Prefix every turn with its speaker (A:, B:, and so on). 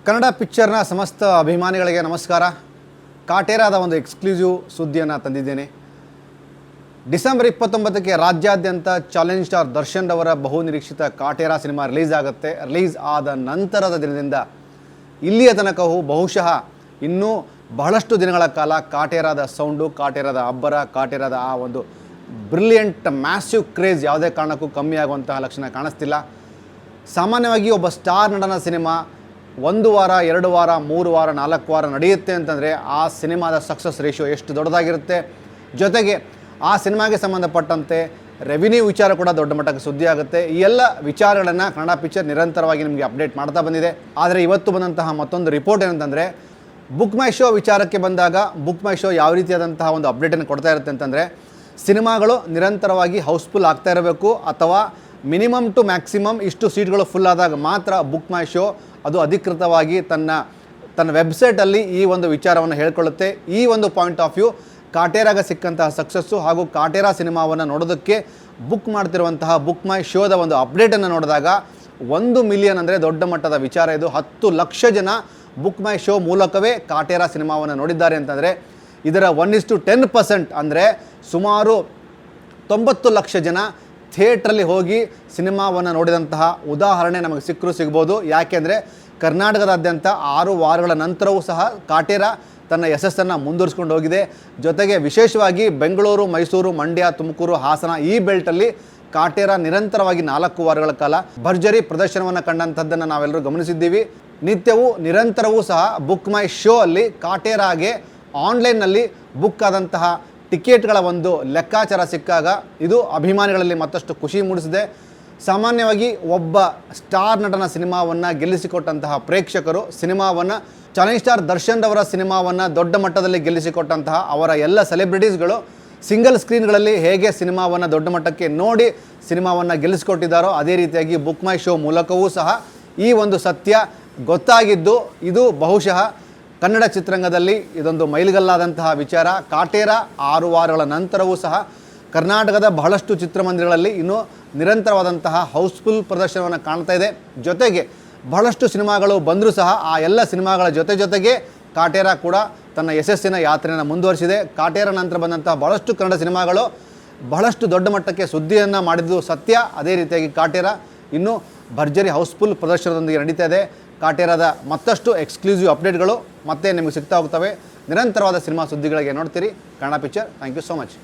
A: ಕನ್ನಡ ಪಿಕ್ಚರ್ನ ಸಮಸ್ತ ಅಭಿಮಾನಿಗಳಿಗೆ ನಮಸ್ಕಾರ. ಕಾಟೇರಾದ ಒಂದು ಎಕ್ಸ್ಕ್ಲೂಸಿವ್ ಸುದ್ದಿಯನ್ನು ತಂದಿದ್ದೇನೆ. ಡಿಸೆಂಬರ್ 29ಕ್ಕೆ ರಾಜ್ಯಾದ್ಯಂತ ಚಾಲೆಂಜ್ ಸ್ಟಾರ್ ದರ್ಶನ್ ಅವರ ಬಹುನಿರೀಕ್ಷಿತ ಕಾಟೇರಾ ಸಿನಿಮಾ ರಿಲೀಸ್ ಆಗುತ್ತೆ. ರಿಲೀಸ್ ಆದ ನಂತರದ ದಿನದಿಂದ ಇಲ್ಲಿಯ ತನಕವೂ ಬಹುಶಃ ಇನ್ನೂ ಬಹಳಷ್ಟು ದಿನಗಳ ಕಾಲ ಕಾಟೇರಾದ ಸೌಂಡು, ಕಾಟೇರಾದ ಅಬ್ಬರ, ಕಾಟೇರಾದ ಆ ಒಂದು ಬ್ರಿಲಿಯಂಟ್ ಮ್ಯಾಸಿವ್ ಕ್ರೇಜ್ ಯಾವುದೇ ಕಾರಣಕ್ಕೂ ಕಮ್ಮಿ ಆಗುವಂತಹ ಲಕ್ಷಣ ಕಾಣಿಸ್ತಿಲ್ಲ. ಸಾಮಾನ್ಯವಾಗಿ ಒಬ್ಬ ಸ್ಟಾರ್ ನಟನ ಸಿನಿಮಾ 1 ವಾರ, 2 ವಾರ, 3 ವಾರ, 4 ವಾರ ನಡೆಯುತ್ತೆ ಅಂತಂದರೆ ಆ ಸಿನಿಮಾದ ಸಕ್ಸಸ್ ರೇಷಿಯೋ ಎಷ್ಟು ದೊಡ್ಡದಾಗಿರುತ್ತೆ. ಜೊತೆಗೆ ಆ ಸಿನಿಮಾಗೆ ಸಂಬಂಧಪಟ್ಟಂತೆ ರೆವಿನ್ಯೂ ವಿಚಾರ ಕೂಡ ದೊಡ್ಡ ಮಟ್ಟಕ್ಕೆ ಸುದ್ದಿ ಆಗುತ್ತೆ. ಈ ಎಲ್ಲ ವಿಚಾರಗಳನ್ನು ಕನ್ನಡ ಪಿಕ್ಚರ್ ನಿರಂತರವಾಗಿ ನಿಮಗೆ ಅಪ್ಡೇಟ್ ಮಾಡ್ತಾ ಬಂದಿದೆ. ಆದರೆ ಇವತ್ತು ಬಂದಂತಹ ಮತ್ತೊಂದು ರಿಪೋರ್ಟ್ ಏನಂತಂದರೆ, ಬುಕ್ ಮೈ ಶೋ ವಿಚಾರಕ್ಕೆ ಬಂದಾಗ ಬುಕ್ ಮೈ ಶೋ ಯಾವ ರೀತಿಯಾದಂತಹ ಒಂದು ಅಪ್ಡೇಟನ್ನು ಕೊಡ್ತಾ ಇರುತ್ತೆ ಅಂತಂದರೆ, ಸಿನಿಮಾಗಳು ನಿರಂತರವಾಗಿ ಹೌಸ್ಫುಲ್ ಆಗ್ತಾ ಇರಬೇಕು ಅಥವಾ ಮಿನಿಮಮ್ ಟು ಮ್ಯಾಕ್ಸಿಮಮ್ ಇಷ್ಟು ಸೀಟ್ಗಳು ಫುಲ್ ಆದಾಗ ಮಾತ್ರ ಬುಕ್ ಮೈ ಶೋ ಅದು ಅಧಿಕೃತವಾಗಿ ತನ್ನ ವೆಬ್ಸೈಟಲ್ಲಿ ಈ ಒಂದು ವಿಚಾರವನ್ನು ಹೇಳ್ಕೊಳ್ಳುತ್ತೆ. ಈ ಒಂದು ಪಾಯಿಂಟ್ ಆಫ್ ವ್ಯೂ ಕಾಟೇರಾಗ ಸಿಕ್ಕಂತಹ ಸಕ್ಸಸ್ಸು ಹಾಗೂ ಕಾಟೇರಾ ಸಿನಿಮಾವನ್ನು ನೋಡೋದಕ್ಕೆ ಬುಕ್ ಮಾಡ್ತಿರುವಂತಹ ಬುಕ್ ಮೈ ಶೋದ ಒಂದು ಅಪ್ಡೇಟನ್ನು ನೋಡಿದಾಗ 1 ಮಿಲಿಯನ್ ಅಂದರೆ ದೊಡ್ಡ ಮಟ್ಟದ ವಿಚಾರ ಇದು. 10 ಲಕ್ಷ ಜನ ಬುಕ್ ಮೈ ಶೋ ಮೂಲಕವೇ ಕಾಟೇರಾ ಸಿನಿಮಾವನ್ನು ನೋಡಿದ್ದಾರೆ ಅಂತಂದರೆ ಇದರ 1:10% ಅಂದರೆ ಸುಮಾರು 90 ಲಕ್ಷ ಜನ ಥಿಯೇಟ್ರಲ್ಲಿ ಹೋಗಿ ಸಿನಿಮಾವನ್ನು ನೋಡಿದಂತಹ ಉದಾಹರಣೆ ನಮಗೆ ಸಿಗ್ಬೋದು. ಯಾಕೆಂದರೆ ಕರ್ನಾಟಕದಾದ್ಯಂತ 6 ವಾರಗಳ ನಂತರವೂ ಸಹ ಕಾಟೇರಾ ತನ್ನ ಯಶಸ್ಸನ್ನು ಮುಂದುವರಿಸ್ಕೊಂಡು ಹೋಗಿದೆ. ಜೊತೆಗೆ ವಿಶೇಷವಾಗಿ ಬೆಂಗಳೂರು, ಮೈಸೂರು, ಮಂಡ್ಯ, ತುಮಕೂರು, ಹಾಸನ ಈ ಬೆಲ್ಟಲ್ಲಿ ಕಾಟೇರಾ ನಿರಂತರವಾಗಿ 4 ವಾರಗಳ ಕಾಲ ಭರ್ಜರಿ ಪ್ರದರ್ಶನವನ್ನು ಕಂಡಂಥದ್ದನ್ನು ನಾವೆಲ್ಲರೂ ಗಮನಿಸಿದ್ದೀವಿ. ನಿತ್ಯವೂ ನಿರಂತರವೂ ಸಹ ಬುಕ್ ಮೈ ಶೋ ಅಲ್ಲಿ ಕಾಟೇರಾಗೆ ಆನ್ಲೈನ್ನಲ್ಲಿ ಬುಕ್ ಆದಂತಹ ಟಿಕೆಟ್ಗಳ ಒಂದು ಲೆಕ್ಕಾಚಾರ ಸಿಕ್ಕಾಗ ಇದು ಅಭಿಮಾನಿಗಳಲ್ಲಿ ಮತ್ತಷ್ಟು ಖುಷಿ ಮೂಡಿಸಿದೆ. ಸಾಮಾನ್ಯವಾಗಿ ಒಬ್ಬ ಸ್ಟಾರ್ ನಟನ ಸಿನಿಮಾವನ್ನು ಗೆಲ್ಲಿಸಿಕೊಟ್ಟಂತಹ ಪ್ರೇಕ್ಷಕರು, ಸಿನಿಮಾವನ್ನು ಚಾಲೆಂಜ್ ಸ್ಟಾರ್ ದರ್ಶನ್ ಅವರ ಸಿನಿಮಾವನ್ನು ದೊಡ್ಡ ಮಟ್ಟದಲ್ಲಿ ಗೆಲ್ಲಿಸಿಕೊಟ್ಟಂತಹ ಅವರ ಎಲ್ಲ ಸೆಲೆಬ್ರಿಟೀಸ್ಗಳು ಸಿಂಗಲ್ ಸ್ಕ್ರೀನ್ಗಳಲ್ಲಿ ಹೇಗೆ ಸಿನಿಮಾವನ್ನು ದೊಡ್ಡ ಮಟ್ಟಕ್ಕೆ ನೋಡಿ ಸಿನಿಮಾವನ್ನು ಗೆಲ್ಲಿಸಿಕೊಟ್ಟಿದ್ದಾರೋ ಅದೇ ರೀತಿಯಾಗಿ ಬುಕ್ ಮೈ ಶೋ ಮೂಲಕವೂ ಸಹ ಈ ಒಂದು ಸತ್ಯ ಗೊತ್ತಾಗಿದ್ದು ಇದು ಬಹುಶಃ ಕನ್ನಡ ಚಿತ್ರರಂಗದಲ್ಲಿ ಇದೊಂದು ಮೈಲಿಗಲ್ಲಾದಂತಹ ವಿಚಾರ. ಕಾಟೇರಾ 6 ವಾರಗಳ ನಂತರವೂ ಸಹ ಕರ್ನಾಟಕದ ಬಹಳಷ್ಟು ಚಿತ್ರಮಂದಿರಗಳಲ್ಲಿ ಇನ್ನೂ ನಿರಂತರವಾದಂತಹ ಹೌಸ್ಫುಲ್ ಪ್ರದರ್ಶನವನ್ನು ಕಾಣ್ತಾ ಇದೆ. ಜೊತೆಗೆ ಬಹಳಷ್ಟು ಸಿನಿಮಾಗಳು ಬಂದರೂ ಸಹ ಆ ಎಲ್ಲ ಸಿನಿಮಾಗಳ ಜೊತೆಗೆ ಕಾಟೇರಾ ಕೂಡ ತನ್ನ ಯಶಸ್ಸಿನ ಯಾತ್ರೆಯನ್ನು ಮುಂದುವರಿಸಿದೆ. ಕಾಟೇರಾ ನಂತರ ಬಂದಂತಹ ಬಹಳಷ್ಟು ಕನ್ನಡ ಸಿನಿಮಾಗಳು ಬಹಳಷ್ಟು ದೊಡ್ಡ ಮಟ್ಟಕ್ಕೆ ಸುದ್ದಿಯನ್ನು ಮಾಡಿದ್ದು ಸತ್ಯ. ಅದೇ ರೀತಿಯಾಗಿ ಕಾಟೇರಾ ಇನ್ನೂ ಭರ್ಜರಿ ಹೌಸ್ಫುಲ್ ಪ್ರದರ್ಶನದೊಂದಿಗೆ ನಡೀತಾ ಇದೆ. ಕಾಟೇರಾದ ಮತ್ತಷ್ಟು ಎಕ್ಸ್ಕ್ಲೂಸಿವ್ ಅಪ್ಡೇಟ್ಗಳು ಮತ್ತೆ ನಿಮಗೆ ಸಿಗ್ತಾ ಹೋಗ್ತವೆ. ನಿರಂತರವಾದ ಸಿನಿಮಾ ಸುದ್ದಿಗಳಿಗೆ ನೋಡ್ತೀರಿ Kannada picture. Thank you so much.